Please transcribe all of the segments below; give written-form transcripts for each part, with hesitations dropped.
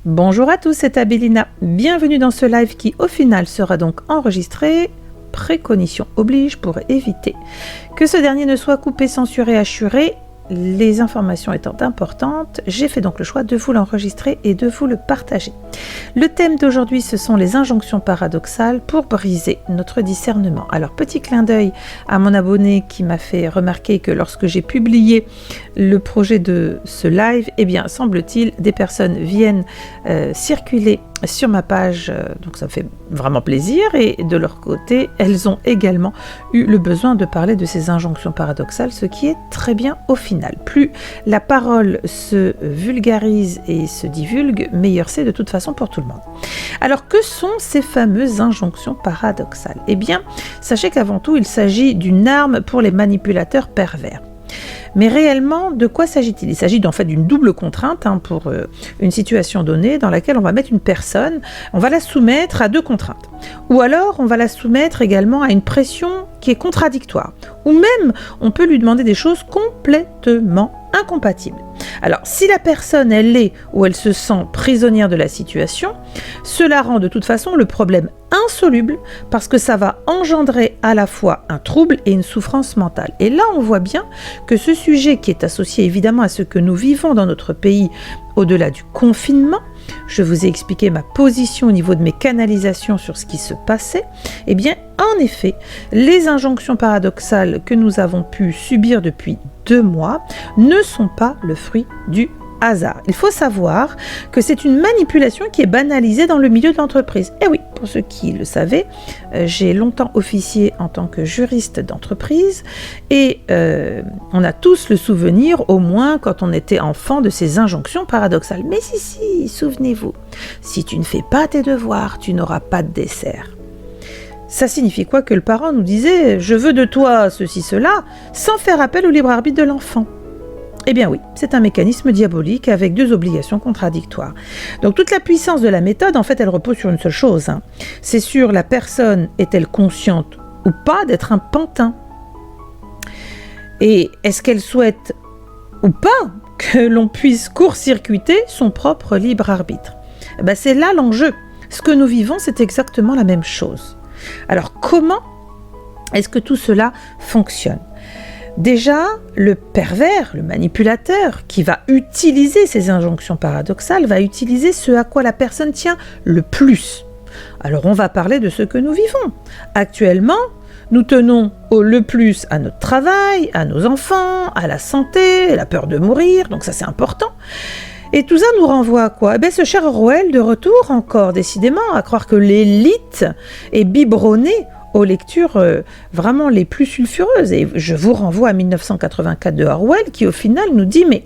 Bonjour à tous, c'est Abelina. Bienvenue dans ce live qui au final sera donc enregistré. Précaution oblige pour éviter que ce dernier ne soit coupé, censuré, hachuré. Les informations étant importantes, j'ai fait donc le choix de vous l'enregistrer et de vous le partager. Le thème d'aujourd'hui, ce sont les injonctions paradoxales pour briser notre discernement. Alors, petit clin d'œil à mon abonné qui m'a fait remarquer que lorsque j'ai publié le projet de ce live, eh bien, semble-t-il, des personnes viennent circuler sur ma page, donc ça me fait vraiment plaisir, et de leur côté, elles ont également eu le besoin de parler de ces injonctions paradoxales, ce qui est très bien au final. Plus la parole se vulgarise et se divulgue, meilleur c'est de toute façon pour tout le monde. Alors que sont ces fameuses injonctions paradoxales ? Eh bien, sachez qu'avant tout, il s'agit d'une arme pour les manipulateurs pervers. Mais réellement, de quoi s'agit-il ? Il s'agit en fait d'une double contrainte pour une situation donnée dans laquelle on va mettre une personne, on va la soumettre à deux contraintes. Ou alors, on va la soumettre également à une pression qui est contradictoire. Ou même, on peut lui demander des choses complètement incompatibles. Alors, si la personne, elle est ou elle se sent prisonnière de la situation, cela rend de toute façon le problème insoluble parce que ça va engendrer à la fois un trouble et une souffrance mentale. Et là, on voit bien que ce sujet qui est associé évidemment à ce que nous vivons dans notre pays au-delà du confinement, je vous ai expliqué ma position au niveau de mes canalisations sur ce qui se passait, eh bien, en effet, les injonctions paradoxales que nous avons pu subir depuis 2 mois ne sont pas le fruit du hasard. Il faut savoir que c'est une manipulation qui est banalisée dans le milieu de l'entreprise. Et oui, pour ceux qui le savaient, j'ai longtemps officié en tant que juriste d'entreprise et on a tous le souvenir, au moins quand on était enfant, de ces injonctions paradoxales. Mais si, souvenez-vous, si tu ne fais pas tes devoirs, tu n'auras pas de dessert. Ça signifie quoi ? Que le parent nous disait « je veux de toi ceci, cela » sans faire appel au libre arbitre de l'enfant. Eh bien oui, c'est un mécanisme diabolique avec 2 obligations contradictoires. Donc toute la puissance de la méthode, en fait, elle repose sur une seule chose. C'est sur la personne, est-elle consciente ou pas d'être un pantin ? Et est-ce qu'elle souhaite ou pas que l'on puisse court-circuiter son propre libre arbitre ? C'est là l'enjeu. Ce que nous vivons, c'est exactement la même chose. Alors comment est-ce que tout cela fonctionne ? Déjà, le pervers, le manipulateur, qui va utiliser ces injonctions paradoxales, va utiliser ce à quoi la personne tient le plus. Alors, on va parler de ce que nous vivons. Actuellement, nous tenons le plus à notre travail, à nos enfants, à la santé, à la peur de mourir, donc ça c'est important. Et tout ça nous renvoie à quoi ? Ce cher Orwell, de retour encore, décidément, à croire que l'élite est biberonnée aux lectures vraiment les plus sulfureuses. Et je vous renvoie à 1984 de Orwell qui au final nous dit mais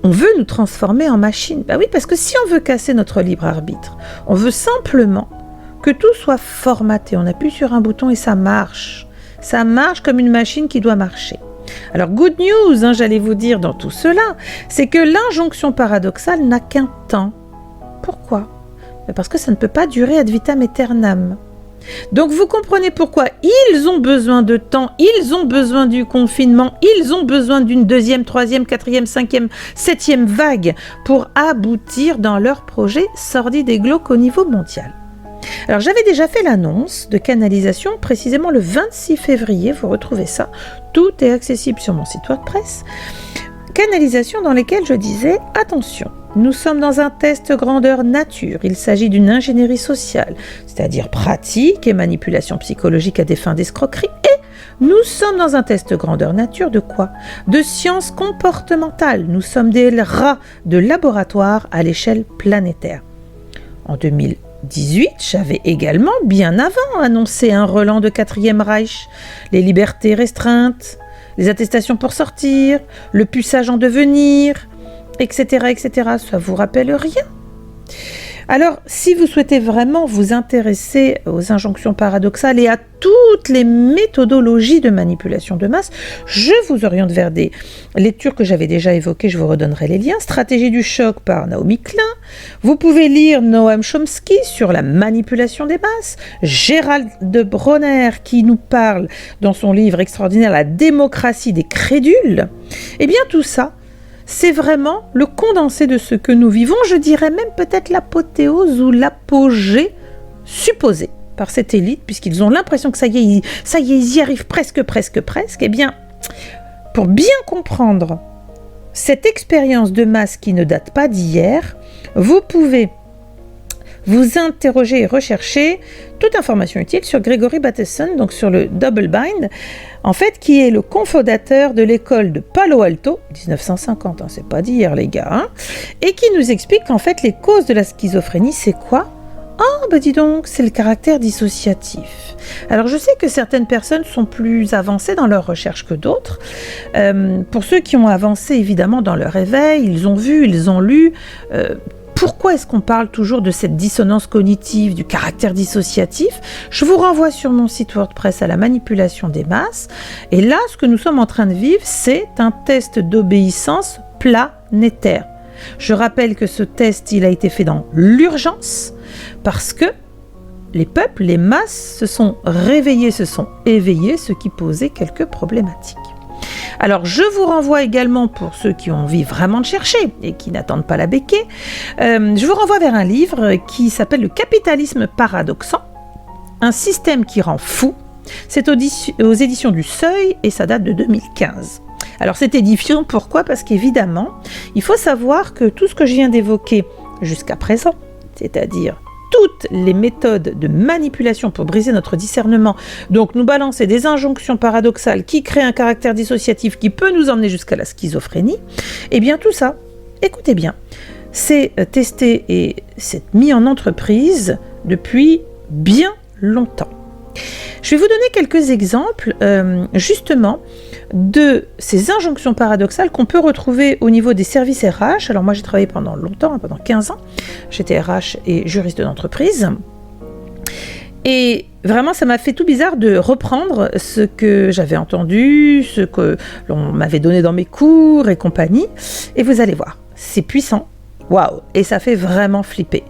on veut nous transformer en machine. Oui, parce que si on veut casser notre libre arbitre, on veut simplement que tout soit formaté. On appuie sur un bouton et ça marche. Ça marche comme une machine qui doit marcher. Alors good news, j'allais vous dire dans tout cela, c'est que l'injonction paradoxale n'a qu'un temps. Pourquoi ? Parce que ça ne peut pas durer ad vitam aeternam. Donc vous comprenez pourquoi ils ont besoin de temps, ils ont besoin du confinement, ils ont besoin d'une 2e, 3e, 4e, 5e, 7e vague pour aboutir dans leur projet sordide et glauque au niveau mondial. Alors j'avais déjà fait l'annonce de canalisation précisément le 26 février, vous retrouvez ça, tout est accessible sur mon site WordPress. Canalisation dans lesquelles je disais attention. Nous sommes dans un test grandeur nature. Il s'agit d'une ingénierie sociale, c'est-à-dire pratique et manipulation psychologique à des fins d'escroquerie. Et nous sommes dans un test grandeur nature de quoi ? De sciences comportementales. Nous sommes des rats de laboratoire à l'échelle planétaire. En 2018, j'avais également, bien avant, annoncé un relent de 4e Reich, les libertés restreintes, les attestations pour sortir, le puçage en devenir, etc., etc. Ça vous rappelle rien ? Alors, si vous souhaitez vraiment vous intéresser aux injonctions paradoxales et à toutes les méthodologies de manipulation de masse, je vous oriente vers des lectures que j'avais déjà évoquées, je vous redonnerai les liens. Stratégie du choc par Naomi Klein. Vous pouvez lire Noam Chomsky sur la manipulation des masses. Gérald de Bronner qui nous parle dans son livre extraordinaire La démocratie des crédules. Eh bien tout ça, c'est vraiment le condensé de ce que nous vivons, je dirais même peut-être l'apothéose ou l'apogée supposée par cette élite, puisqu'ils ont l'impression que ça y est, ils y arrivent presque. Eh bien, pour bien comprendre cette expérience de masse qui ne date pas d'hier, vous pouvez vous interroger et rechercher toute information utile sur Gregory Bateson, donc sur le Double Bind, en fait, qui est le cofondateur de l'école de Palo Alto, 1950, c'est pas d'hier les gars, et qui nous explique qu'en fait, les causes de la schizophrénie, c'est quoi ? Dis donc, c'est le caractère dissociatif. Alors, je sais que certaines personnes sont plus avancées dans leur recherche que d'autres. Pour ceux qui ont avancé, évidemment, dans leur éveil, ils ont vu, ils ont lu. Pourquoi est-ce qu'on parle toujours de cette dissonance cognitive, du caractère dissociatif ? Je vous renvoie sur mon site WordPress à la manipulation des masses. Et là, ce que nous sommes en train de vivre, c'est un test d'obéissance planétaire. Je rappelle que ce test, il a été fait dans l'urgence parce que les peuples, les masses se sont réveillés, se sont éveillés, ce qui posait quelques problématiques. Alors, je vous renvoie également, pour ceux qui ont envie vraiment de chercher et qui n'attendent pas la béquée, je vous renvoie vers un livre qui s'appelle « Le capitalisme paradoxant, un système qui rend fou ». C'est aux éditions du Seuil et ça date de 2015. Alors, cette édition, pourquoi ? Parce qu'évidemment, il faut savoir que tout ce que je viens d'évoquer jusqu'à présent, c'est-à-dire toutes les méthodes de manipulation pour briser notre discernement, donc nous balancer des injonctions paradoxales qui créent un caractère dissociatif qui peut nous emmener jusqu'à la schizophrénie, et bien tout ça, écoutez bien, c'est testé et c'est mis en entreprise depuis bien longtemps. Je vais vous donner quelques exemples justement de ces injonctions paradoxales qu'on peut retrouver au niveau des services RH. Alors moi j'ai travaillé pendant longtemps, pendant 15 ans, j'étais RH et juriste d'entreprise. Et vraiment ça m'a fait tout bizarre de reprendre ce que j'avais entendu, ce que l'on m'avait donné dans mes cours et compagnie. Et vous allez voir, c'est puissant, waouh, et ça fait vraiment flipper.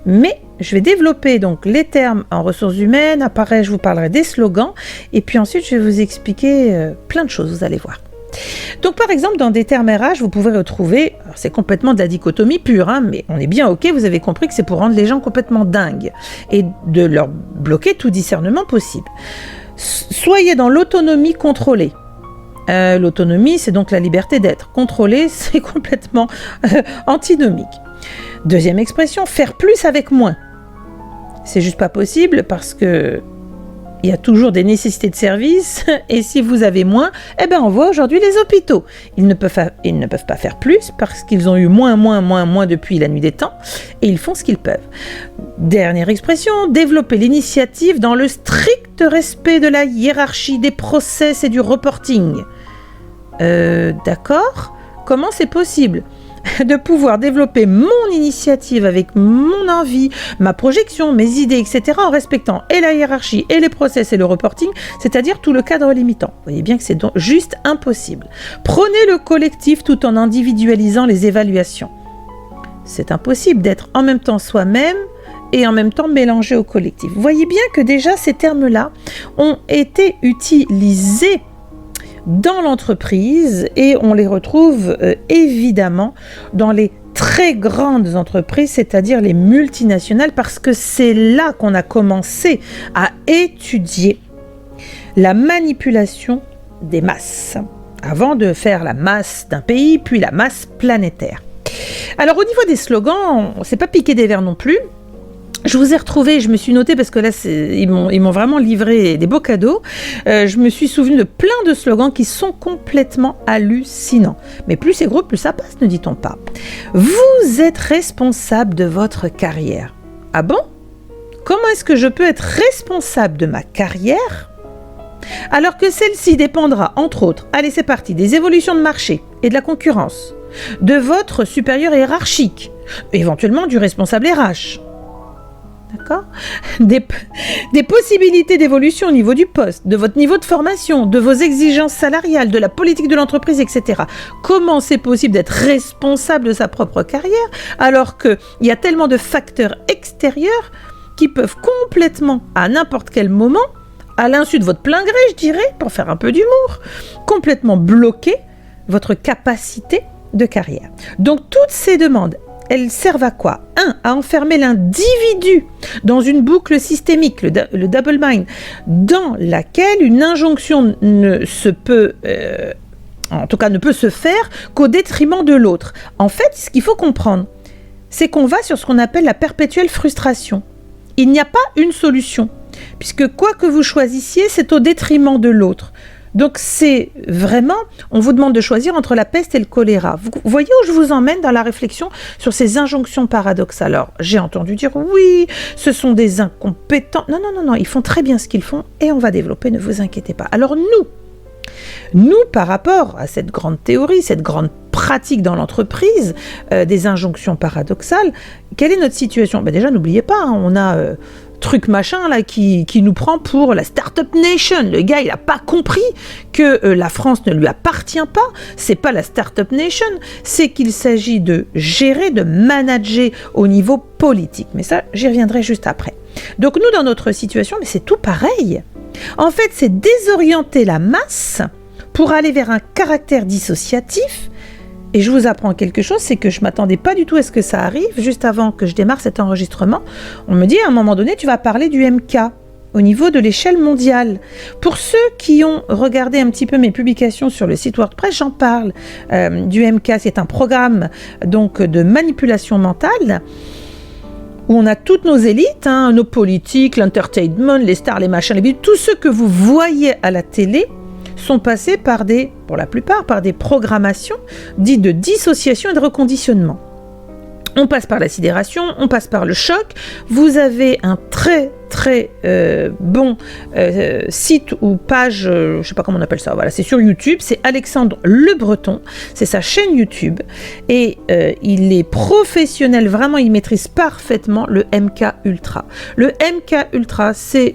Mais je vais développer donc les termes en ressources humaines. Après, je vous parlerai des slogans. Et puis ensuite, je vais vous expliquer plein de choses, vous allez voir. Donc, par exemple, dans des termes RH, vous pouvez retrouver, alors c'est complètement de la dichotomie pure, mais on est bien OK, vous avez compris que c'est pour rendre les gens complètement dingues et de leur bloquer tout discernement possible. Soyez dans l'autonomie contrôlée. L'autonomie, c'est donc la liberté d'être. Contrôlée, c'est complètement antinomique. Deuxième expression, faire plus avec moins. C'est juste pas possible parce que il y a toujours des nécessités de service et si vous avez moins, on voit aujourd'hui les hôpitaux. Ils ne peuvent pas faire plus parce qu'ils ont eu moins depuis la nuit des temps et ils font ce qu'ils peuvent. Dernière expression, développer l'initiative dans le strict respect de la hiérarchie, des process et du reporting. D'accord ? Comment c'est possible ? De pouvoir développer mon initiative avec mon envie, ma projection, mes idées, etc. en respectant et la hiérarchie, et les process, et le reporting, c'est-à-dire tout le cadre limitant. Vous voyez bien que c'est donc juste impossible. Prenez le collectif tout en individualisant les évaluations. C'est impossible d'être en même temps soi-même et en même temps mélangé au collectif. Vous voyez bien que déjà ces termes-là ont été utilisés dans l'entreprise et on les retrouve évidemment dans les très grandes entreprises, c'est-à-dire les multinationales, parce que c'est là qu'on a commencé à étudier la manipulation des masses, avant de faire la masse d'un pays, puis la masse planétaire. Alors au niveau des slogans, c'est pas piquer des verres non plus. Je vous ai retrouvé, je me suis noté parce que là, ils m'ont vraiment livré des beaux cadeaux. Je me suis souvenu de plein de slogans qui sont complètement hallucinants. Mais plus c'est gros, plus ça passe, ne dit-on pas. Vous êtes responsable de votre carrière. Ah bon ? Comment est-ce que je peux être responsable de ma carrière alors que celle-ci dépendra, entre autres, allez c'est parti, des évolutions de marché et de la concurrence, de votre supérieur hiérarchique, éventuellement du responsable RH. D'accord ? Des possibilités d'évolution au niveau du poste, de votre niveau de formation, de vos exigences salariales, de la politique de l'entreprise, etc. Comment c'est possible d'être responsable de sa propre carrière alors qu'il y a tellement de facteurs extérieurs qui peuvent complètement, à n'importe quel moment, à l'insu de votre plein gré, je dirais, pour faire un peu d'humour, complètement bloquer votre capacité de carrière. Donc toutes ces demandes, elles servent à quoi? 1. À enfermer l'individu dans une boucle systémique, le double bind, dans laquelle une injonction ne peut se faire qu'au détriment de l'autre. En fait, ce qu'il faut comprendre, c'est qu'on va sur ce qu'on appelle la perpétuelle frustration. Il n'y a pas une solution, puisque quoi que vous choisissiez, c'est au détriment de l'autre. Donc c'est vraiment, on vous demande de choisir entre la peste et le choléra. Vous voyez où je vous emmène dans la réflexion sur ces injonctions paradoxales. Alors j'ai entendu dire oui, ce sont des incompétents. Non, ils font très bien ce qu'ils font et on va développer, ne vous inquiétez pas. Alors nous, par rapport à cette grande théorie, cette grande pratique dans l'entreprise des injonctions paradoxales, quelle est notre situation? Déjà, n'oubliez pas, on a truc machin là qui nous prend pour la Startup Nation. Le gars, il n'a pas compris que la France ne lui appartient pas. C'est pas la Startup Nation, c'est qu'il s'agit de gérer, de manager au niveau politique. Mais ça, j'y reviendrai juste après. Donc nous, dans notre situation, mais c'est tout pareil. En fait, c'est désorienter la masse pour aller vers un caractère dissociatif. Et je vous apprends quelque chose, c'est que je ne m'attendais pas du tout à ce que ça arrive. Juste avant que je démarre cet enregistrement, on me dit à un moment donné, tu vas parler du MK au niveau de l'échelle mondiale. Pour ceux qui ont regardé un petit peu mes publications sur le site WordPress, j'en parle du MK. C'est un programme donc de manipulation mentale où on a toutes nos élites, nos politiques, l'entertainment, les stars, les machins, les bidules, tous ceux que vous voyez à la télé sont passés pour la plupart, par des programmations dites de dissociation et de reconditionnement. On passe par la sidération, on passe par le choc. Vous avez un très bon site ou page, je ne sais pas comment on appelle ça, voilà, c'est sur YouTube, c'est Alexandre Le Breton, c'est sa chaîne YouTube et il est professionnel, vraiment il maîtrise parfaitement le MK Ultra. Le MK Ultra, c'est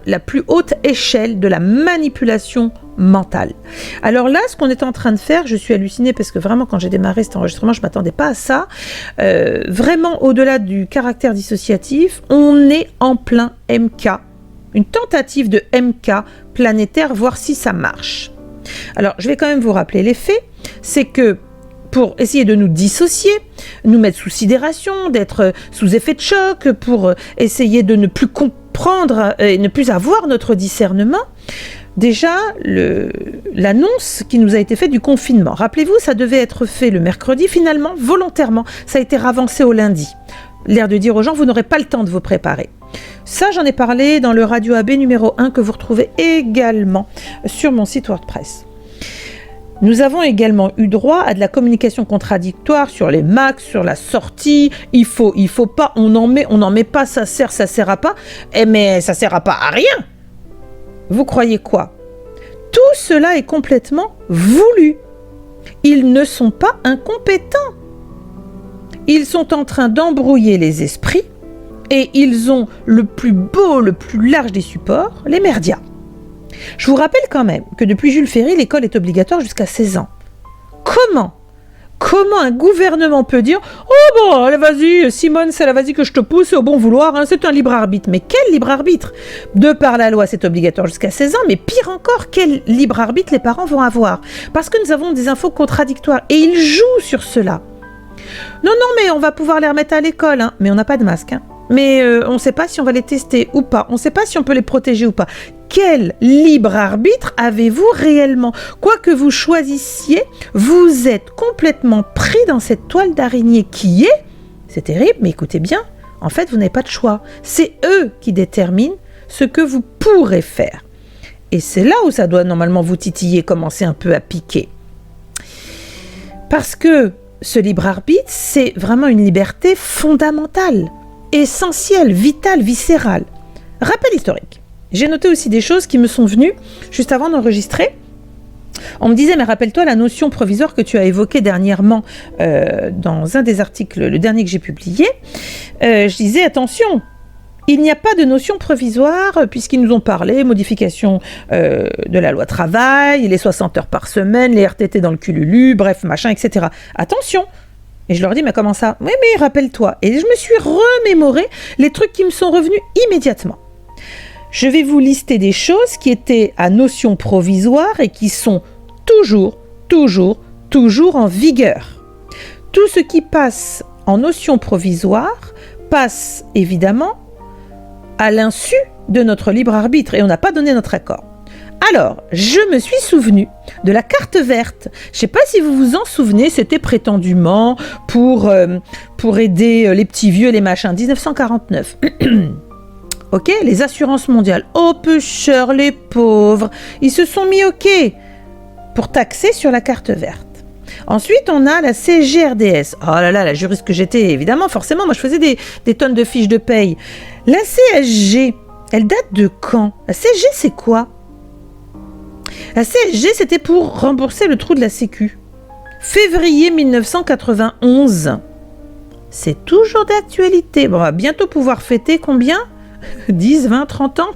la plus haute échelle de la manipulation mentale. Alors là, ce qu'on est en train de faire, je suis hallucinée parce que vraiment quand j'ai démarré cet enregistrement, je ne m'attendais pas à ça. Vraiment, au-delà du caractère dissociatif, on est en plein MK. Une tentative de MK planétaire, voir si ça marche. Alors, je vais quand même vous rappeler les faits. C'est que pour essayer de nous dissocier, nous mettre sous sidération, d'être sous effet de choc, pour essayer de ne plus comprendre et ne plus avoir notre discernement. Déjà, l'annonce qui nous a été faite du confinement, rappelez-vous, ça devait être fait le mercredi, finalement, volontairement, ça a été ravancé au lundi. L'air de dire aux gens, vous n'aurez pas le temps de vous préparer. Ça, j'en ai parlé dans le Radio AB numéro 1 que vous retrouvez également sur mon site WordPress. Nous avons également eu droit à de la communication contradictoire sur les Macs, sur la sortie. Il faut pas, on en met pas, ça sert à pas. Mais ça sert à pas à rien. Vous croyez quoi? Tout cela est complètement voulu. Ils ne sont pas incompétents. Ils sont en train d'embrouiller les esprits et ils ont le plus beau, le plus large des supports, les merdias. Je vous rappelle quand même que depuis Jules Ferry, l'école est obligatoire jusqu'à 16 ans. Comment un gouvernement peut dire « Oh bon, allez, vas-y, Simone, c'est là, vas-y que je te pousse au bon vouloir, c'est un libre arbitre. » Mais quel libre arbitre? De par la loi, c'est obligatoire jusqu'à 16 ans, mais pire encore, quel libre arbitre les parents vont avoir? Parce que nous avons des infos contradictoires et ils jouent sur cela. Non, mais on va pouvoir les remettre à l'école, mais on n'a pas de masque. Mais on ne sait pas si on va les tester ou pas. On ne sait pas si on peut les protéger ou pas. Quel libre arbitre avez-vous réellement? Quoi que vous choisissiez, vous êtes complètement pris dans cette toile d'araignée qui est, c'est terrible, mais écoutez bien, en fait, vous n'avez pas de choix. C'est eux qui déterminent ce que vous pourrez faire. Et c'est là où ça doit normalement vous titiller, commencer un peu à piquer. Parce que ce libre arbitre, c'est vraiment une liberté fondamentale, essentielle, vitale, viscérale. Rappel historique. J'ai noté aussi des choses qui me sont venues juste avant d'enregistrer. On me disait, mais rappelle-toi la notion provisoire que tu as évoquée dernièrement dans un des articles, le dernier que j'ai publié. Je disais, attention, il n'y a pas de notion provisoire puisqu'ils nous ont parlé, modification de la loi travail, les 60 heures par semaine, les RTT dans le cululu, bref, machin, etc. Attention. Et je leur dis, mais comment ça? Oui, mais rappelle-toi. Et je me suis remémoré les trucs qui me sont revenus immédiatement. Je vais vous lister des choses qui étaient à notion provisoire et qui sont toujours toujours en vigueur. Tout ce qui passe en notion provisoire passe évidemment à l'insu de notre libre arbitre et on n'a pas donné notre accord. Alors, je me suis souvenu de la carte verte. Je ne sais pas si vous vous en souvenez, c'était prétendument pour aider les petits vieux, les machins, 1949. Ok, les assurances mondiales. Oh, pêcheurs, les pauvres, ils se sont mis ok pour taxer sur la carte verte. Ensuite, on a la CGRDS. Oh là là, la juriste que j'étais, évidemment, forcément, moi je faisais des tonnes de fiches de paye. La CSG, elle date de quand? La CSG, c'est quoi? La CSG, c'était pour rembourser le trou de la Sécu. Février 1991. C'est toujours d'actualité. Bon, on va bientôt pouvoir fêter combien? 10, 20, 30 ans.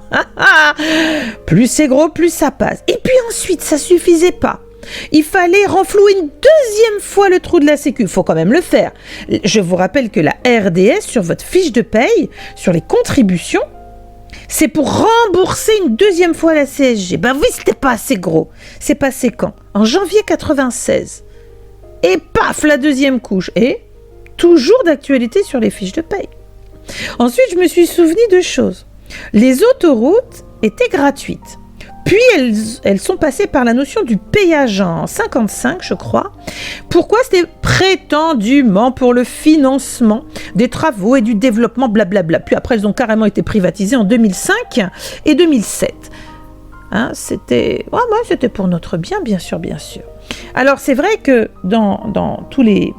Plus c'est gros, plus ça passe. Et puis ensuite, ça suffisait pas. Il fallait renflouer une deuxième fois le trou de la Sécu. Il faut quand même le faire. Je vous rappelle que la RDS, sur votre fiche de paye, sur les contributions, c'est pour rembourser une deuxième fois la CSG. Ben oui, c'était pas assez gros. C'est passé quand? En janvier 96. Et paf, la deuxième couche. Et toujours d'actualité sur les fiches de paye. Ensuite, je me suis souvenu de choses. Les autoroutes étaient gratuites. Puis, elles sont passées par la notion du péage en 55, je crois. Pourquoi? C'était prétendument pour le financement des travaux et du développement, blablabla. Puis après, elles ont carrément été privatisées en 2005 et 2007. Hein, c'était pour notre bien, bien sûr, bien sûr. Alors, c'est vrai que dans toutes les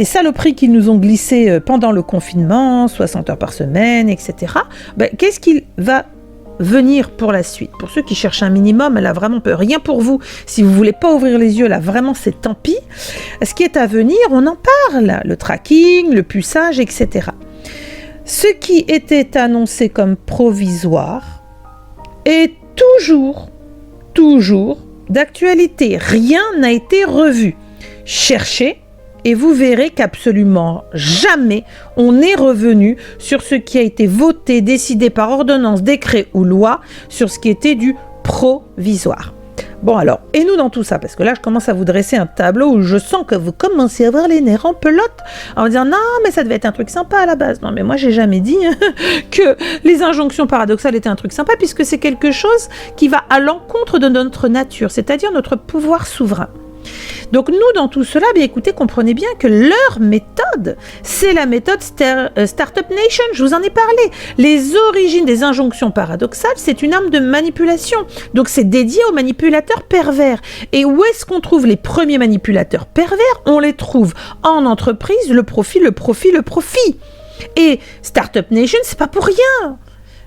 saloperies qu'ils nous ont glissées pendant le confinement, 60 heures par semaine, etc., qu'est-ce qu'il va venir pour la suite? Pour ceux qui cherchent un minimum, elle a vraiment peur. Rien pour vous. Si vous ne voulez pas ouvrir les yeux, là, vraiment, c'est tant pis. Ce qui est à venir, on en parle. Le tracking, le puçage, etc. Ce qui était annoncé comme provisoire est toujours d'actualité. Rien n'a été revu. Cherchez et vous verrez qu'absolument jamais on n'est revenu sur ce qui a été voté, décidé par ordonnance, décret ou loi, sur ce qui était du provisoire. Bon alors, et nous dans tout ça, parce que là je commence à vous dresser un tableau où je sens que vous commencez à avoir les nerfs en pelote, en me disant non mais ça devait être un truc sympa à la base. Non mais moi j'ai jamais dit que les injonctions paradoxales étaient un truc sympa, puisque c'est quelque chose qui va à l'encontre de notre nature, c'est-à-dire notre pouvoir souverain. Donc nous, dans tout cela, bien écoutez, comprenez bien que leur méthode, c'est la méthode Startup Nation, je vous en ai parlé. Les origines des injonctions paradoxales, c'est une arme de manipulation. Donc c'est dédié aux manipulateurs pervers. Et où est-ce qu'on trouve les premiers manipulateurs pervers? On les trouve en entreprise, le profit. Et Startup Nation, c'est pas pour rien.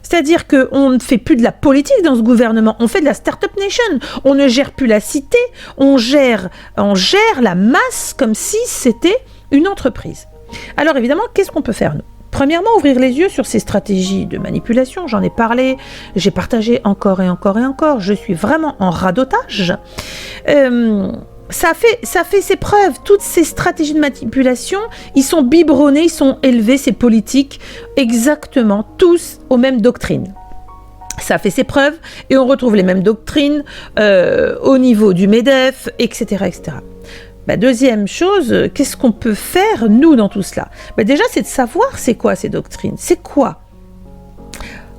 C'est-à-dire qu'on ne fait plus de la politique dans ce gouvernement, on fait de la Startup Nation. On ne gère plus la cité, on gère la masse comme si c'était une entreprise. Alors évidemment, qu'est-ce qu'on peut faire nous? Premièrement, ouvrir les yeux sur ces stratégies de manipulation, j'en ai parlé, j'ai partagé encore et encore et encore, je suis vraiment en radotage. Ça fait ses preuves, toutes ces stratégies de manipulation, ils sont biberonnés, ils sont élevés, ces politiques, exactement, tous aux mêmes doctrines. Ça fait ses preuves et on retrouve les mêmes doctrines au niveau du MEDEF, etc. etc. Deuxième chose, qu'est-ce qu'on peut faire, nous, dans tout cela? Déjà, c'est de savoir c'est quoi ces doctrines, c'est quoi?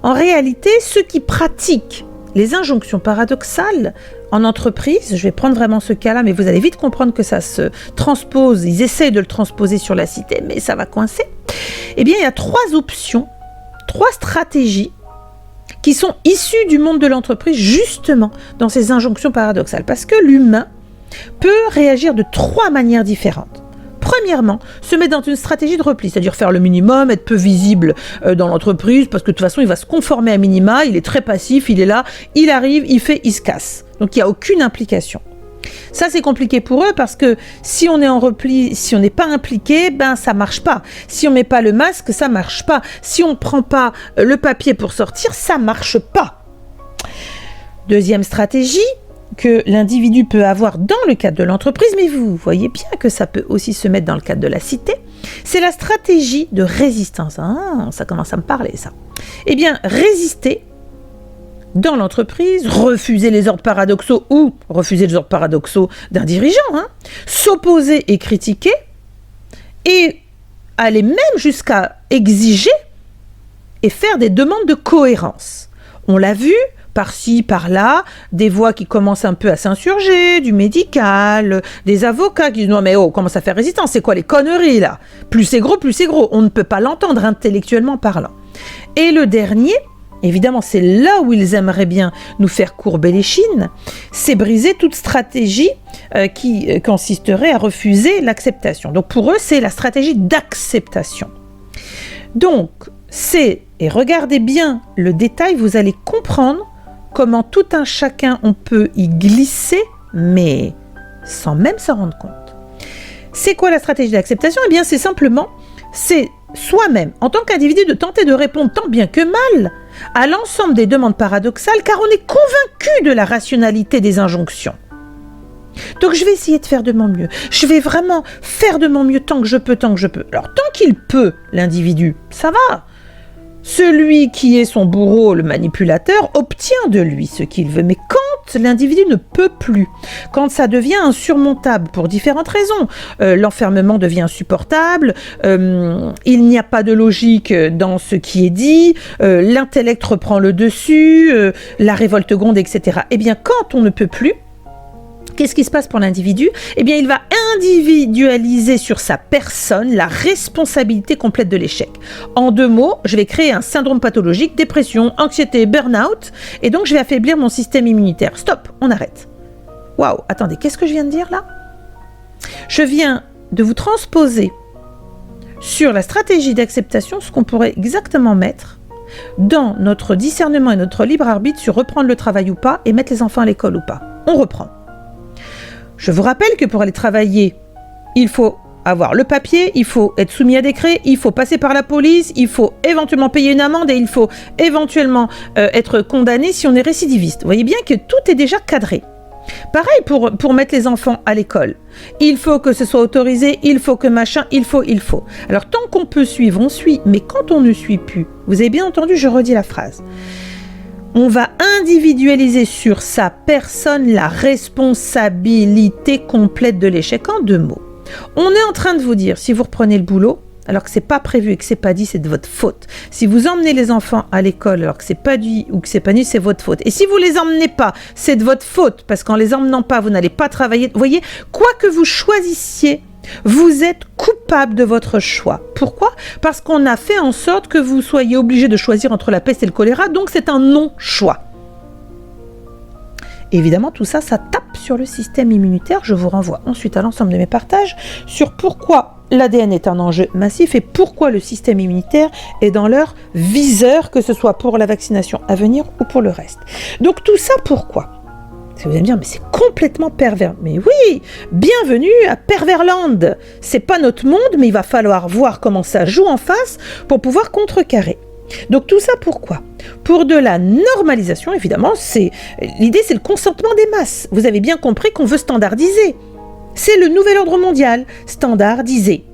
En réalité, ceux qui pratiquent les injonctions paradoxales en entreprise, je vais prendre vraiment ce cas-là, mais vous allez vite comprendre que ça se transpose, ils essayent de le transposer sur la cité, mais ça va coincer. Eh bien, il y a 3 options, 3 stratégies qui sont issues du monde de l'entreprise, justement, dans ces injonctions paradoxales. Parce que l'humain peut réagir de 3 manières différentes. Premièrement, se mettre dans une stratégie de repli, c'est-à-dire faire le minimum, être peu visible dans l'entreprise, parce que de toute façon, il va se conformer à minima, il est très passif, il est là, il arrive, il fait, il se casse. Donc, il n'y a aucune implication. Ça, c'est compliqué pour eux parce que si on est en repli, si on n'est pas impliqué, ça marche pas. Si on met pas le masque, ça marche pas. Si on prend pas le papier pour sortir, ça marche pas. Deuxième stratégie que l'individu peut avoir dans le cadre de l'entreprise, mais vous voyez bien que ça peut aussi se mettre dans le cadre de la cité, c'est la stratégie de résistance. Ah, ça commence à me parler, ça. Eh bien, résister dans l'entreprise, refuser les ordres paradoxaux ou refuser les ordres paradoxaux d'un dirigeant, s'opposer et critiquer, et aller même jusqu'à exiger et faire des demandes de cohérence. On l'a vu, par-ci, par-là, des voix qui commencent un peu à s'insurger, du médical, des avocats qui disent « Non mais oh, comment ça fait résistance, c'est quoi les conneries là ?» Plus c'est gros, on ne peut pas l'entendre intellectuellement parlant. Et le dernier, évidemment c'est là où ils aimeraient bien nous faire courber les chines, c'est briser toute stratégie qui consisterait à refuser l'acceptation. Donc pour eux, c'est la stratégie d'acceptation. Donc, et regardez bien le détail, vous allez comprendre comment tout un chacun on peut y glisser, mais sans même s'en rendre compte. C'est quoi la stratégie d'acceptation ? Eh bien, c'est simplement, c'est soi-même, en tant qu'individu, de tenter de répondre tant bien que mal à l'ensemble des demandes paradoxales, car on est convaincu de la rationalité des injonctions. Donc je vais essayer de faire de mon mieux. Je vais vraiment faire de mon mieux tant que je peux. Alors tant qu'il peut, l'individu, ça va. Celui qui est son bourreau, le manipulateur, obtient de lui ce qu'il veut. Mais quand l'individu ne peut plus, quand ça devient insurmontable pour différentes raisons, l'enfermement devient insupportable, il n'y a pas de logique dans ce qui est dit, l'intellect reprend le dessus, la révolte gronde, etc. Eh bien, quand on ne peut plus, qu'est-ce qui se passe pour l'individu ? Eh bien, il va individualiser sur sa personne la responsabilité complète de l'échec. En 2 mots, je vais créer un syndrome pathologique, dépression, anxiété, burn-out, et donc je vais affaiblir mon système immunitaire. Stop, on arrête. Waouh, attendez, qu'est-ce que je viens de dire là ? Je viens de vous transposer sur la stratégie d'acceptation ce qu'on pourrait exactement mettre dans notre discernement et notre libre arbitre sur reprendre le travail ou pas et mettre les enfants à l'école ou pas. On reprend. Je vous rappelle que pour aller travailler, il faut avoir le papier, il faut être soumis à décret, il faut passer par la police, il faut éventuellement payer une amende et il faut éventuellement être condamné si on est récidiviste. Vous voyez bien que tout est déjà cadré. Pareil pour mettre les enfants à l'école. Il faut que ce soit autorisé, il faut que machin, il faut. Alors tant qu'on peut suivre, on suit, mais quand on ne suit plus, vous avez bien entendu, je redis la phrase. On va individualiser sur sa personne la responsabilité complète de l'échec. En 2 mots, on est en train de vous dire, si vous reprenez le boulot, alors que c'est pas prévu et que c'est pas dit, c'est de votre faute. Si vous emmenez les enfants à l'école alors que c'est pas dit ou que c'est pas dit, c'est votre faute. Et si vous les emmenez pas, c'est de votre faute, parce qu'en les emmenant pas, vous n'allez pas travailler. Vous voyez, quoi que vous choisissiez, vous êtes coupable de votre choix. Pourquoi ? Parce qu'on a fait en sorte que vous soyez obligé de choisir entre la peste et le choléra, donc c'est un non-choix. Évidemment, tout ça, ça tape sur le système immunitaire. Je vous renvoie ensuite à l'ensemble de mes partages sur pourquoi l'ADN est un enjeu massif et pourquoi le système immunitaire est dans leur viseur, que ce soit pour la vaccination à venir ou pour le reste. Donc tout ça, pourquoi ? Vous allez me dire, mais c'est complètement pervers. Mais oui, bienvenue à Perverland. C'est pas notre monde, mais il va falloir voir comment ça joue en face pour pouvoir contrecarrer. Donc tout ça pourquoi ? Pour de la normalisation, évidemment, l'idée c'est le consentement des masses. Vous avez bien compris qu'on veut standardiser. C'est le nouvel ordre mondial, standardisé.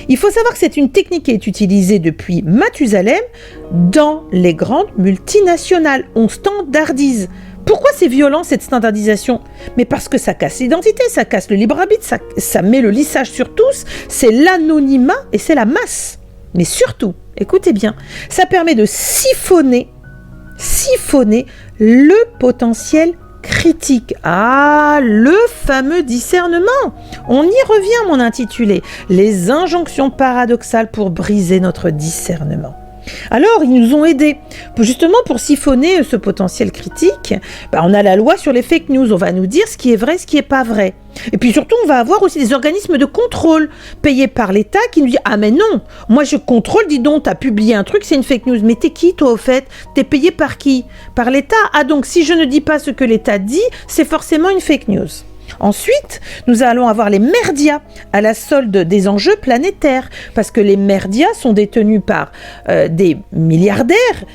Il faut savoir que c'est une technique qui est utilisée depuis Mathusalem dans les grandes multinationales. On standardise. Pourquoi c'est violent cette standardisation ? Mais parce que ça casse l'identité, ça casse le libre arbitre, ça met le lissage sur tous, c'est l'anonymat et c'est la masse. Mais surtout, écoutez bien, ça permet de siphonner le potentiel critique. Ah, le fameux discernement. On y revient, mon intitulé. Les injonctions paradoxales pour briser notre discernement. Alors, ils nous ont aidés. Justement, pour siphonner ce potentiel critique, on a la loi sur les fake news. On va nous dire ce qui est vrai, ce qui n'est pas vrai. Et puis surtout, on va avoir aussi des organismes de contrôle payés par l'État qui nous disent « Ah mais non, moi je contrôle, dis donc, t'as publié un truc, c'est une fake news. Mais t'es qui toi au fait ? T'es payé par qui ? Par l'État. Ah donc si je ne dis pas ce que l'État dit, c'est forcément une fake news. » Ensuite, nous allons avoir les merdias à la solde des enjeux planétaires, parce que les merdias sont détenus par des milliardaires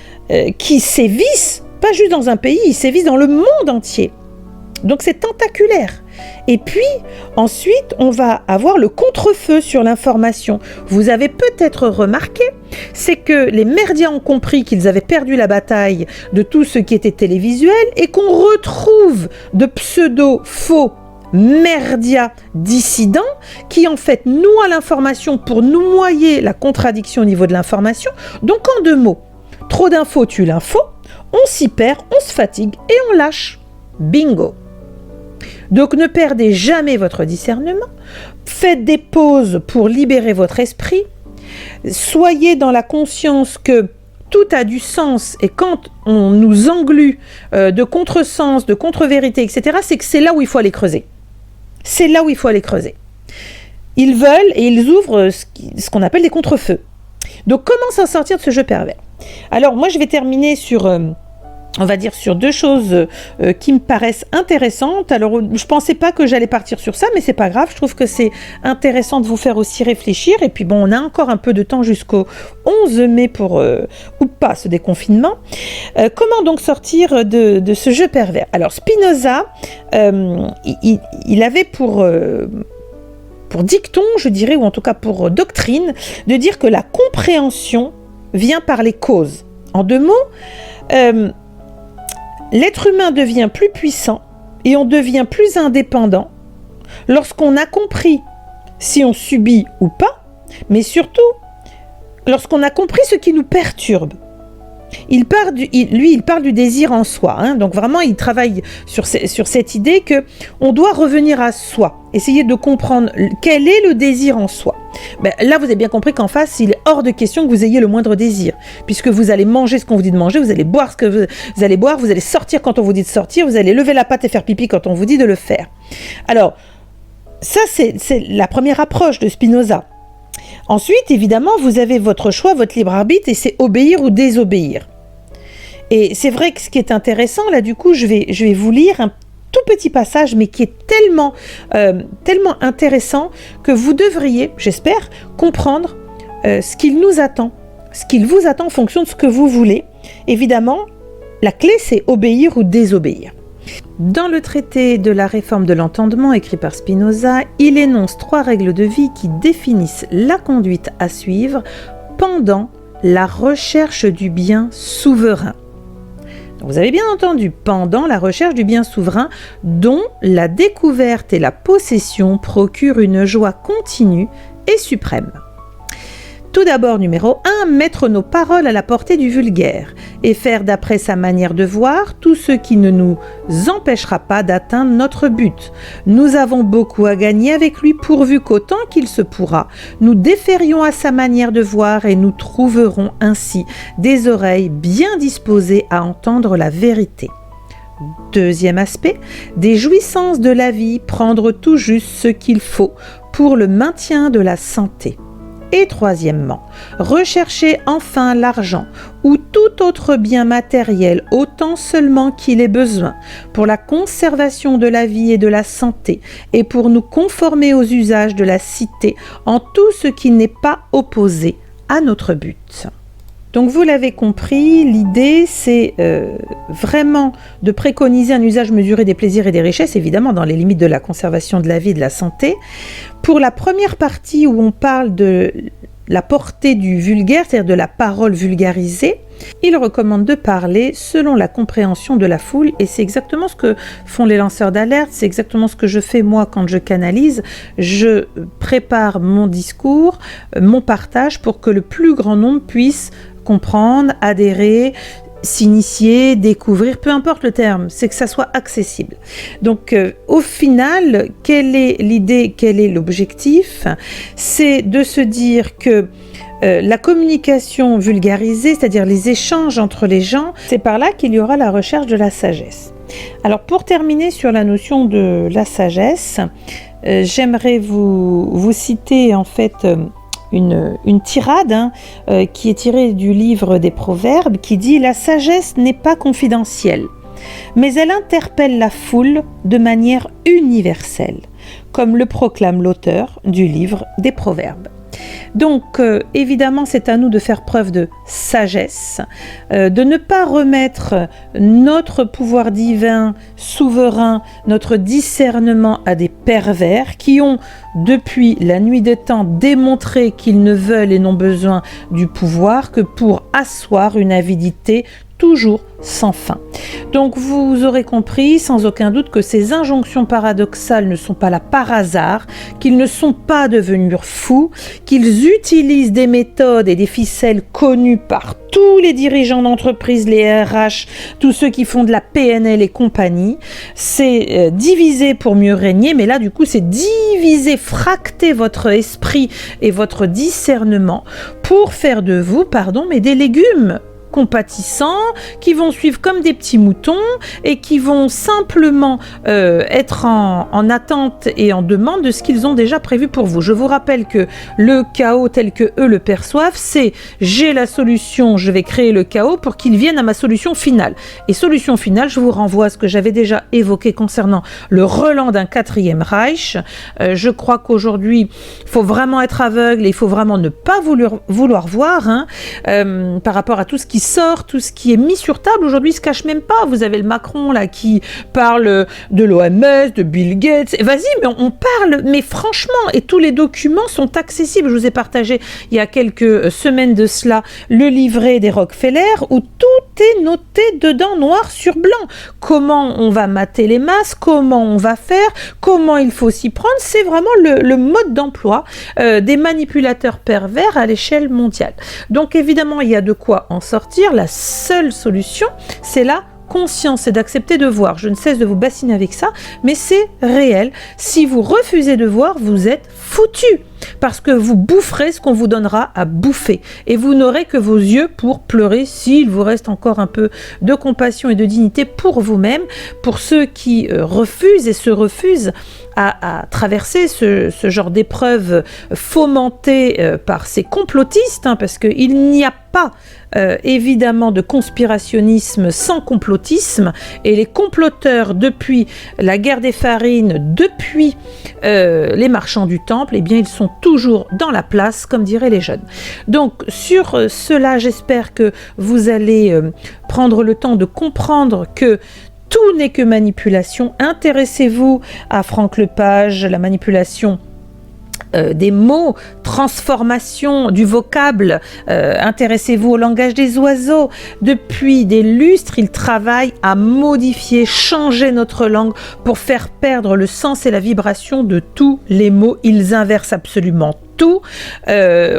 qui sévissent, pas juste dans un pays, ils sévissent dans le monde entier. Donc c'est tentaculaire. Et puis, ensuite, on va avoir le contre-feu sur l'information. Vous avez peut-être remarqué c'est que les merdias ont compris qu'ils avaient perdu la bataille de tout ce qui était télévisuel et qu'on retrouve de pseudo-faux merdias dissidents qui en fait noient l'information pour noyer la contradiction au niveau de l'information. Donc en 2 mots, trop d'infos tue l'info, on s'y perd, on se fatigue et on lâche. Bingo! Donc ne perdez jamais votre discernement, faites des pauses pour libérer votre esprit, soyez dans la conscience que tout a du sens et quand on nous englue de contresens, de contre-vérité, etc., c'est que c'est là où il faut aller creuser. C'est là où il faut aller creuser. Ils veulent et ils ouvrent ce qu'on appelle des contre-feux. Donc comment s'en sortir de ce jeu pervers? Alors moi je vais terminer sur... on va dire sur 2 choses qui me paraissent intéressantes. Alors, je pensais pas que j'allais partir sur ça, mais c'est pas grave. Je trouve que c'est intéressant de vous faire aussi réfléchir. Et puis bon, on a encore un peu de temps jusqu'au 11 mai pour, ou pas, ce déconfinement. Comment donc sortir de ce jeu pervers? Alors, Spinoza, il avait pour dicton, je dirais, ou en tout cas pour doctrine, de dire que la compréhension vient par les causes. En 2 mots, l'être humain devient plus puissant et on devient plus indépendant lorsqu'on a compris si on subit ou pas, mais surtout lorsqu'on a compris ce qui nous perturbe. Il parle du désir en soi, hein, donc vraiment il travaille sur cette idée qu'on doit revenir à soi, essayer de comprendre quel est le désir en soi. Ben, là vous avez bien compris qu'en face il est hors de question que vous ayez le moindre désir, puisque vous allez manger ce qu'on vous dit de manger, vous allez boire ce que vous allez boire, vous allez sortir quand on vous dit de sortir, vous allez lever la patte et faire pipi quand on vous dit de le faire. Alors ça c'est la première approche de Spinoza. Ensuite, évidemment, vous avez votre choix, votre libre arbitre, et c'est obéir ou désobéir. Et c'est vrai que ce qui est intéressant, là, du coup, je vais vous lire un tout petit passage, mais qui est tellement intéressant que vous devriez, j'espère, comprendre ce qu'il nous attend, ce qu'il vous attend en fonction de ce que vous voulez. Évidemment, la clé, c'est obéir ou désobéir. Dans le traité de la réforme de l'entendement écrit par Spinoza, il énonce 3 règles de vie qui définissent la conduite à suivre pendant la recherche du bien souverain. Donc vous avez bien entendu, pendant la recherche du bien souverain, dont la découverte et la possession procurent une joie continue et suprême. Tout d'abord, numéro 1, mettre nos paroles à la portée du vulgaire et faire d'après sa manière de voir tout ce qui ne nous empêchera pas d'atteindre notre but. Nous avons beaucoup à gagner avec lui pourvu qu'autant qu'il se pourra, nous déférions à sa manière de voir et nous trouverons ainsi des oreilles bien disposées à entendre la vérité. Deuxième aspect, des jouissances de la vie, prendre tout juste ce qu'il faut pour le maintien de la santé. Et troisièmement, rechercher enfin l'argent ou tout autre bien matériel autant seulement qu'il ait besoin pour la conservation de la vie et de la santé et pour nous conformer aux usages de la cité en tout ce qui n'est pas opposé à notre but. Donc vous l'avez compris, l'idée c'est vraiment de préconiser un usage mesuré des plaisirs et des richesses, évidemment dans les limites de la conservation de la vie et de la santé. Pour la première partie où on parle de la portée du vulgaire, c'est-à-dire de la parole vulgarisée, il recommande de parler selon la compréhension de la foule et c'est exactement ce que font les lanceurs d'alerte, c'est exactement ce que je fais moi quand je canalise. Je prépare mon discours, mon partage pour que le plus grand nombre puisse comprendre, adhérer, s'initier, découvrir, peu importe le terme, c'est que ça soit accessible. Donc au final, quelle est l'idée, quel est l'objectif? C'est de se dire que la communication vulgarisée, c'est-à-dire les échanges entre les gens, c'est par là qu'il y aura la recherche de la sagesse. Alors pour terminer sur la notion de la sagesse, j'aimerais vous citer en fait une tirade qui est tirée du livre des Proverbes qui dit « La sagesse n'est pas confidentielle, mais elle interpelle la foule de manière universelle », comme le proclame l'auteur du livre des Proverbes. Donc, évidemment, c'est à nous de faire preuve de sagesse, de ne pas remettre notre pouvoir divin, souverain, notre discernement à des pervers qui ont, depuis la nuit des temps, démontré qu'ils ne veulent et n'ont besoin du pouvoir que pour asseoir une avidité toujours sans fin. Donc vous aurez compris sans aucun doute que ces injonctions paradoxales ne sont pas là par hasard, qu'ils ne sont pas devenus fous, qu'ils utilisent des méthodes et des ficelles connues par tous les dirigeants d'entreprise, les RH, tous ceux qui font de la PNL et compagnie. C'est diviser pour mieux régner, mais là du coup c'est diviser, fracter votre esprit et votre discernement pour faire de vous, mais des légumes compatissants, qui vont suivre comme des petits moutons et qui vont simplement être en attente et en demande de ce qu'ils ont déjà prévu pour vous. Je vous rappelle que le chaos tel que eux le perçoivent, c'est j'ai la solution, je vais créer le chaos pour qu'ils viennent à ma solution finale. Et solution finale, je vous renvoie à ce que j'avais déjà évoqué concernant le relent d'un quatrième Reich. Je crois qu'aujourd'hui, il faut vraiment être aveugle et il faut vraiment ne pas vouloir voir par rapport à tout ce qui sort, tout ce qui est mis sur table. Aujourd'hui, il se cache même pas. Vous avez le Macron là qui parle de l'OMS, de Bill Gates. Vas-y, mais on parle, mais franchement, et tous les documents sont accessibles. Je vous ai partagé il y a quelques semaines de cela le livret des Rockefeller où tout est noté dedans noir sur blanc. Comment on va mater les masses, comment on va faire, comment il faut s'y prendre. C'est vraiment le mode d'emploi des manipulateurs pervers à l'échelle mondiale. Donc évidemment, il y a de quoi en sortir. La seule solution, c'est la conscience, c'est d'accepter de voir. Je ne cesse de vous bassiner avec ça, mais c'est réel. Si vous refusez de voir, vous êtes foutu. Parce que vous boufferez ce qu'on vous donnera à bouffer. Et vous n'aurez que vos yeux pour pleurer s'il vous reste encore un peu de compassion et de dignité pour vous-même, pour ceux qui refusent et se refusent à traverser ce genre d'épreuve fomentée par ces complotistes, parce qu'il n'y a pas évidemment de conspirationnisme sans complotisme, et les comploteurs depuis la guerre des farines, depuis les marchands du temple, eh bien ils sont toujours dans la place, comme diraient les jeunes. Donc sur cela, j'espère que vous allez prendre le temps de comprendre que tout n'est que manipulation. Intéressez-vous à Franck Lepage, la manipulation des mots, transformation du vocable, intéressez-vous au langage des oiseaux. Depuis des lustres, ils travaillent à modifier, changer notre langue pour faire perdre le sens et la vibration de tous les mots. Ils inversent absolument tout.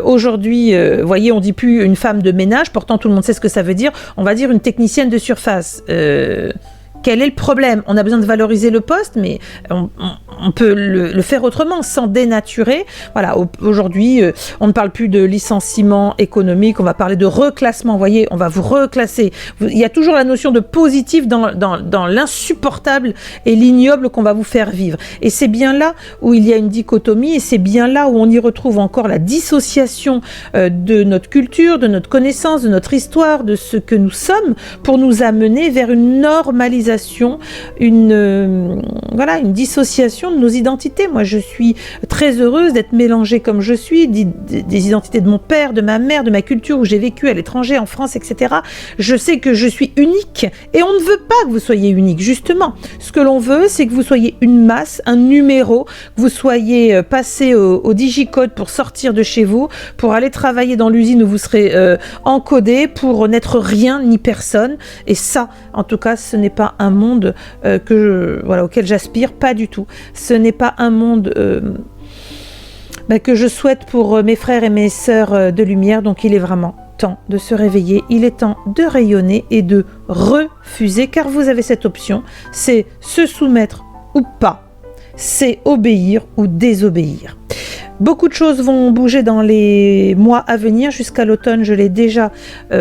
Aujourd'hui, voyez, on dit plus une femme de ménage, pourtant tout le monde sait ce que ça veut dire. On va dire une technicienne de surface. Quel est le problème? On a besoin de valoriser le poste, mais on peut le faire autrement, sans dénaturer. Voilà, aujourd'hui, on ne parle plus de licenciement économique, on va parler de reclassement. Vous voyez, on va vous reclasser. Il y a toujours la notion de positif dans l'insupportable et l'ignoble qu'on va vous faire vivre. Et c'est bien là où il y a une dichotomie, et c'est bien là où on y retrouve encore la dissociation de notre culture, de notre connaissance, de notre histoire, de ce que nous sommes, pour nous amener vers une normalisation, une dissociation de nos identités. Moi, je suis très heureuse d'être mélangée comme je suis, des identités de mon père, de ma mère, de ma culture où j'ai vécu à l'étranger, en France, etc. Je sais que je suis unique et on ne veut pas que vous soyez unique, justement. Ce que l'on veut, c'est que vous soyez une masse, un numéro, que vous soyez passé au digicode pour sortir de chez vous, pour aller travailler dans l'usine où vous serez encodé, pour n'être rien ni personne. Et ça, en tout cas, ce n'est pas un monde auquel j'aspire, pas du tout. Ce n'est pas un monde que je souhaite pour mes frères et mes sœurs de lumière. Donc il est vraiment temps de se réveiller, il est temps de rayonner et de refuser, car vous avez cette option, c'est se soumettre ou pas, c'est obéir ou désobéir. Beaucoup de choses vont bouger dans les mois à venir, jusqu'à l'automne. Je l'ai déjà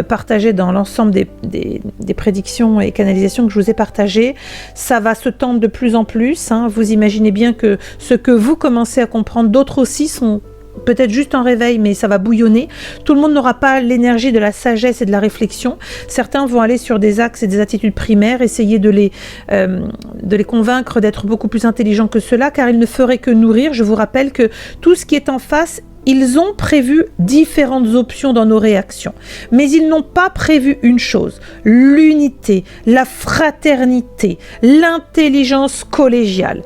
partagé dans l'ensemble des prédictions et canalisations que je vous ai partagées. Ça va se tendre de plus en plus. Vous imaginez bien que ce que vous commencez à comprendre, d'autres aussi sont peut-être juste en réveil, mais ça va bouillonner. Tout le monde n'aura pas l'énergie de la sagesse et de la réflexion. Certains vont aller sur des axes et des attitudes primaires, essayer de les convaincre d'être beaucoup plus intelligents que cela, car ils ne feraient que nourrir. Je vous rappelle que tout ce qui est en face Ils ont prévu différentes options dans nos réactions, mais ils n'ont pas prévu une chose, l'unité, la fraternité, l'intelligence collégiale.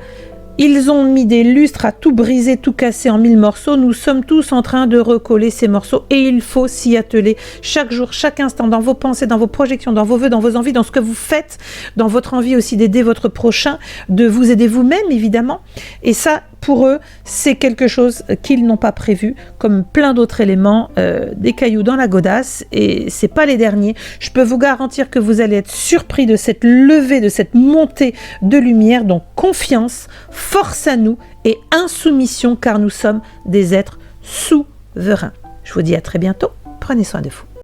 Ils ont mis des lustres à tout briser, tout casser en 1000 morceaux. Nous sommes tous en train de recoller ces morceaux et il faut s'y atteler chaque jour, chaque instant, dans vos pensées, dans vos projections, dans vos vœux, dans vos envies, dans ce que vous faites, dans votre envie aussi d'aider votre prochain, de vous aider vous-même évidemment. Et ça, pour eux, c'est quelque chose qu'ils n'ont pas prévu, comme plein d'autres éléments, des cailloux dans la godasse, et c'est pas les derniers. Je peux vous garantir que vous allez être surpris de cette levée, de cette montée de lumière. Donc confiance, force à nous et insoumission, car nous sommes des êtres souverains. Je vous dis à très bientôt. Prenez soin de vous.